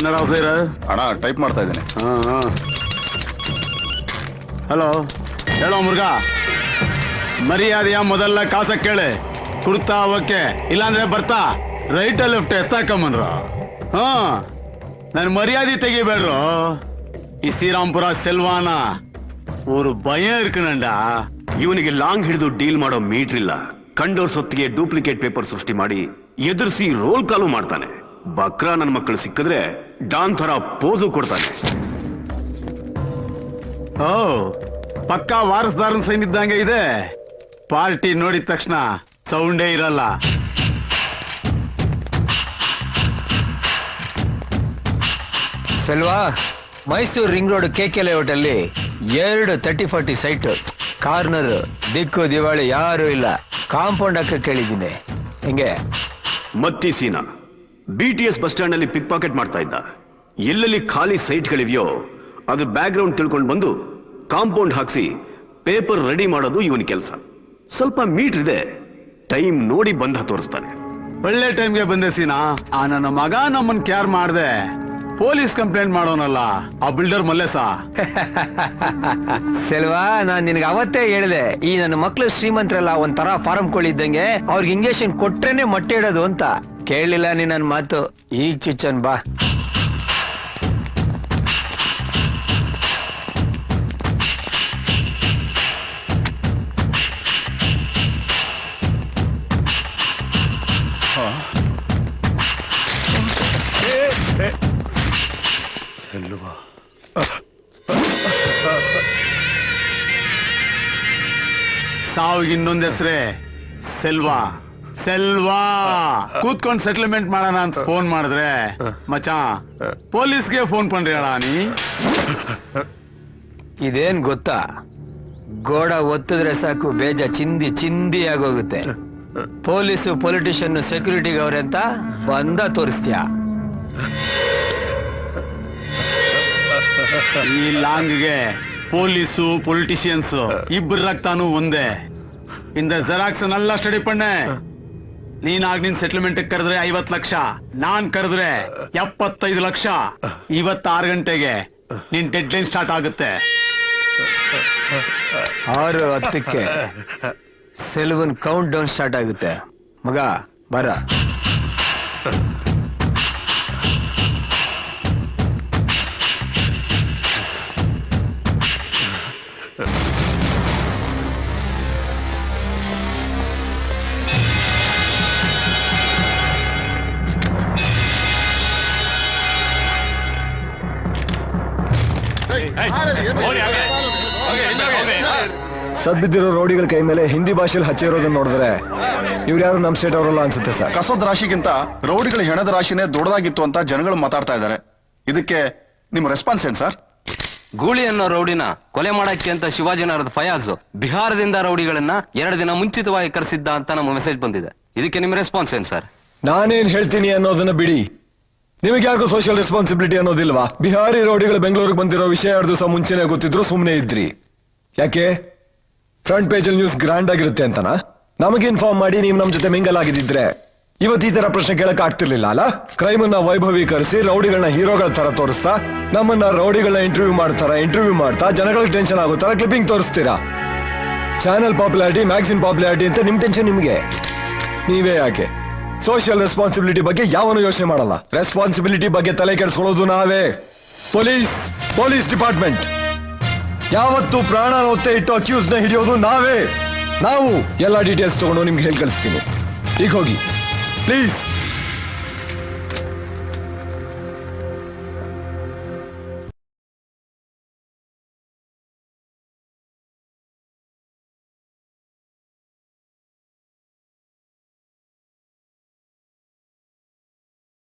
ಏನರ ಸೇರ ಅಣ್ಣ ಟೈಪ್ ಮಾಡ್ತಾ ಇದ್ದೇನೆ. ಹಲೋ, ಹೇಳೋ ಮುರುಗ, ಮರ್ಯಾದೆಯ ಮೊದಲ ಕಾಸ ಕೇಳೆ ಕೊಡ್ತಾ ಓಕೆ, ಇಲ್ಲಾಂದ್ರೆ ಬರ್ತಾ ರೈಟ್ ಲೆಫ್ಟ್ ಎತ್ತಾಕಮ್ಮನ್ರ. ನನ್ ಮರ್ಯಾದೆ ತೆಗಿಬೇಡ್ರು. ಈ ಶ್ರೀರಾಮ್ಪುರ ಸೆಲ್ವಾನ ஒரு பயம் இருக்குನಂಡ. ಇವನಿಗೆ ಲಾಂಗ್ ಹಿಡಿದು ಡೀಲ್ ಮಾಡೋ ಮೀಟರ್ ಇಲ್ಲ. ಕಂಡೋರ್ ಸೊತ್ತಿಗೆ ಡೂಪ್ಲಿಕೇಟ್ ಪೇಪರ್ ಸೃಷ್ಟಿ ಮಾಡಿ ಎದುರಿಸಿ ರೋಲ್ ಕಾಲು ಮಾಡ್ತಾನೆ. ಬಕ್ರಾ ನನ್ನ ಮಕ್ಕಳು ಸಿಕ್ಕಿದ್ರೆ ಡಾನ್ ತರ ಪೋಸು ಕೊಡ್ತಾನೆ. ಓ, ಪಕ್ಕಾ ವಾರಸ್ದಾರನ್ ಸೈನ್ ಇದ್ದಂಗೆ ಇದೆ. ಪಾರ್ಟಿ ನೋಡಿದ ತಕ್ಷಣ ಸೌಂಡೇ ಇರಲ್ಲ. Selva, Mysuru ring road KK layout ಅಲ್ಲಿ 2 30-40 ಸೈಟ್, ಕಾರ್ನರ್, ದಿಕ್ಕು ದಿವಾಳಿ ಯಾರು ಇಲ್ಲ. ಕಾಂಪೌಂಡ್ ಹಾಕ ಕೇಳಿದ್ದೀನಿ. ಹೆಂಗೆ? ಮತ್ತಿ ಸೀನಾ BTS ಬಸ್ ಸ್ಟ್ಯಾಂಡ್ ಅಲ್ಲಿ ಪಿಕ್ ಪಾಕೆಟ್ ಮಾಡ್ತಾ ಇದ್ದ. ಎಲ್ಲೆಲ್ಲಿ ಖಾಲಿ ಸೈಟ್ಗಳಿವೆಯೋ ಅದು ಬ್ಯಾಕ್ ಗ್ರೌಂಡ್ ತಿಳ್ಕೊಂಡು ಬಂದು ಕಾಂಪೌಂಡ್ ಹಾಕ್ಸಿ ಪೇಪರ್ ರೆಡಿ ಮಾಡೋದು ಇವನ ಕೆಲಸ. ಸ್ವಲ್ಪ ಮೀಟರ್ ಇದೆ, ಟೈಮ್ ನೋಡಿ ಬಂದ ತೋರಿಸ್ತಾನೆ. ಒಳ್ಳೆ ಟೈಮ್ಗೆ ಬಂದೆ ಸೀನಾ. ಆ ನನ್ನ ಮಗ ನಮ್ಮನ್ ಕೇರ್ ಮಾಡ್ದೆ ಪೊಲೀಸ್ ಕಂಪ್ಲೇಂಟ್ ಮಾಡೋನಲ್ಲ ಆ ಬಿಲ್ಡರ್ ಮಲ್ಲೇಸ. ಸೆಲ್ವಾ, ನಾನ್ ನಿನಗೆ ಅವತ್ತೇ ಹೇಳಿದೆ, ಈ ನನ್ನ ಮಕ್ಳು ಶ್ರೀಮಂತರಲ್ಲ ಒಂಥರ ಫಾರಂ ಕೊಳ್ಳಿದ್ದಂಗೆ, ಅವ್ರಿಗೆ ಇಂಜೆಕ್ಷನ್ ಕೊಟ್ರೇನೆ ಮೊಟ್ಟೆ ಇಡೋದು ಅಂತ. ಕೇಳಲಿಲ್ಲ ನೀ ನನ್ನ ಮಾತು. ಈಗ ಚುಚ್ಚನ್ ಬಾ. ಸಾವಿಗೆ ಇನ್ನೊಂದ್ ಹೆಸ್ರೆ ಸೆಲ್ವಾ. ಸೆಲ್ವಾ ಕೂತ್ಕೊಂಡ್ ಸೆಟಲ್ಮೆಂಟ್ ಮಾಡೋಣ ಅಂತ ಫೋನ್ ಮಾಡಿದ್ರೆ ಮಚಾ ಪೊಲೀಸ್ಗೆ ಫೋನ್ ಪண்றி ಅಣ್ಣ ನೀ. ಇದೇನ್ ಗೊತ್ತಾ, ಗೋಡ ಒತ್ತಿದ್ರೆ ಸಾಕು ಬೇಜ ಚಿಂದಿ ಚಿಂದಿ ಆಗೋಗುತ್ತೆ. ಪೊಲೀಸು ಪೊಲಿಟಿಷಿಯನ್ ಸೆಕ್ಯೂರಿಟಿಗೆ ಅವ್ರೆ ಅಂತ ಬಂದ ತೋರಿಸ್ತೀಯ. ಈ ಲಾಂಗ್ಗೆ ಪೊಲೀಸು ಪೊಲಿಟಿಷಿಯನ್ಸ್ ಇಬ್ಬರು ರಕ್ತಾನು ಒಂದೇ. ಇಂದ ಜೆರಾಕ್ಸ್ ನಲ್ಲ ಸ್ಟಡಿ ಪಣ್ಣೆ. ನೀನಾಗ್ ನಿನ್ ಸೆಟಲ್ಮೆಂಟ್ ಕರೆದ್ರೆ 50 ಲಕ್ಷ, ನಾನ್ ಕರೆದ್ರೆ 75 ಲಕ್ಷ. ಇವತ್ತು 6 ಗಂಟೆಗೆ ನಿನ್ ಡೆಡ್ ಲೈನ್ ಸ್ಟಾರ್ಟ್ ಆಗುತ್ತೆ. 6:10ಕ್ಕೆ ಸೆಲ್ವನ್ ಕೌಂಟ್ ಡೌನ್ ಸ್ಟಾರ್ಟ್ ಆಗುತ್ತೆ. ಮಗ ಬರ. ಸದ್ಬಿದ್ದಿರೋ ರೌಡಿಗಳ ಕೈ ಮೇಲೆ ಹಿಂದಿ ಭಾಷೆಯಲ್ಲಿ ಹಚ್ಚಿರೋದನ್ನ ನೋಡಿದ್ರೆ ಇವ್ರು ಯಾರು ನಮ್ಮ ಸ್ಟೇಟ್ ಅವರಲ್ಲ ಅನ್ಸುತ್ತೆ ಸರ್. ಕಸದ ರಾಶಿಗಿಂತ ರೌಡಿಗಳ ಹೆಣದ ರಾಶಿನೇ ದೊಡ್ಡದಾಗಿತ್ತು ಅಂತ ಜನಗಳು ಮಾತಾಡ್ತಾ ಇದ್ದಾರೆ. ಇದಕ್ಕೆ ನಿಮ್ಮ ರೆಸ್ಪಾನ್ಸ್ ಏನ್ ಸರ್? ಗೂಳಿ ಅನ್ನೋ ರೌಡಿನ ಕೊಲೆ ಮಾಡಕ್ಕೆ ಅಂತ ಶಿವಾಜಿನಗರದ ಫಯಾಜ್ ಬಿಹಾರದಿಂದ ರೌಡಿಗಳನ್ನ 2 ದಿನ ಮುಂಚಿತವಾಗಿ ಕರೆಸಿದ್ದ ಅಂತ ನಮ್ಮ ಮೆಸೇಜ್ ಬಂದಿದೆ. ಇದಕ್ಕೆ ನಿಮ್ಮ ರೆಸ್ಪಾನ್ಸ್ ಏನ್ ಸರ್? ನಾನೇನ್ ಹೇಳ್ತೀನಿ ಅನ್ನೋದನ್ನ ಬಿಡಿ, ನಿಮಗೆ ಯಾರಿಗೂ ಸೋಷಿಯಲ್ ರೆಸ್ಪಾನ್ಸಿಬಿಲಿಟಿ ಅನ್ನೋದಿಲ್ವಾ? ಬಿಹಾರಿ ರೌಡಿಗಳು ಬೆಂಗಳೂರಿಗೆ ಬಂದಿರೋ ವಿಷಯ 2 ದಿವಸ ಮುಂಚೆನೆ ಗೊತ್ತಿದ್ರು ಸುಮ್ಮನೆ ಇದ್ರಿ. ಯಾಕೆ? ಫ್ರಂಟ್ ಪೇಜ್ ಅಲ್ಲಿ ನ್ಯೂಸ್ ಗ್ರ್ಯಾಂಡ್ ಆಗಿರುತ್ತೆ ಅಂತನಾ? ನಮಗೆ ಇನ್ಫಾರ್ಮ್ ಮಾಡಿ ನೀವು ನಮ್ಮ ಜೊತೆ ಮಿಂಗಲ್ ಆಗಿದ್ದಿದ್ರೆ ಇವತ್ತು ಈ ತರ ಪ್ರಶ್ನೆ ಕೇಳಕ್ ಆಗ್ತಿರ್ಲಿಲ್ಲ ಅಲ್ಲ? ಕ್ರೈಮ್ ಅನ್ನ ವೈಭವೀಕರಿಸಿ ರೌಡಿಗಳನ್ನ ಹೀರೋಗಳ ತರ ತೋರಿಸ್ತಾ, ನಮ್ಮನ್ನ ರೌಡಿಗಳನ್ನ ಇಂಟರ್ವ್ಯೂ ಮಾಡ್ತಾ ಜನಗಳಿಗೆ ಟೆನ್ಷನ್ ಆಗೋ ತರ ಕ್ಲಿಪ್ಪಿಂಗ್ ತೋರಿಸ್ತೀರಾ. ಚಾನೆಲ್ ಪಾಪ್ಯುಲಾರಿಟಿ, ಮ್ಯಾಗ್ಝಿನ್ ಪಾಪ್ಯುಲಾರಿಟಿ ಅಂತ ನಿಮ್ ಟೆನ್ಷನ್ ನಿಮ್ಗೆ. ನೀವೇ ಯಾಕೆ ಸೋಷಿಯಲ್ ರೆಸ್ಪಾನ್ಸಿಬಿಲಿಟಿ ಬಗ್ಗೆ ಯಾವನು ಯೋಚನೆ ಮಾಡಲ್ಲ? ರೆಸ್ಪಾನ್ಸಿಬಿಲಿಟಿ ಬಗ್ಗೆ ತಲೆ ಕೆಡಿಸ್ಕೊಳ್ಳೋದು ನಾವೇ. ಪೊಲೀಸ್ ಡಿಪಾರ್ಟ್ಮೆಂಟ್ ಯಾವತ್ತು ಪ್ರಾಣ ಒತ್ತೆ ಇಟ್ಟು ಅಕ್ಯೂಸ್ ನ ಹಿಡಿಯೋದು ನಾವೇ. ನಾವು ಎಲ್ಲ ಡೀಟೇಲ್ಸ್ ತಗೊಂಡು ನಿಮ್ಗೆ ಹೇಳಿ ಕಳಿಸ್ತೀನಿ. ಈಗ ಹೋಗಿ ಪ್ಲೀಸ್.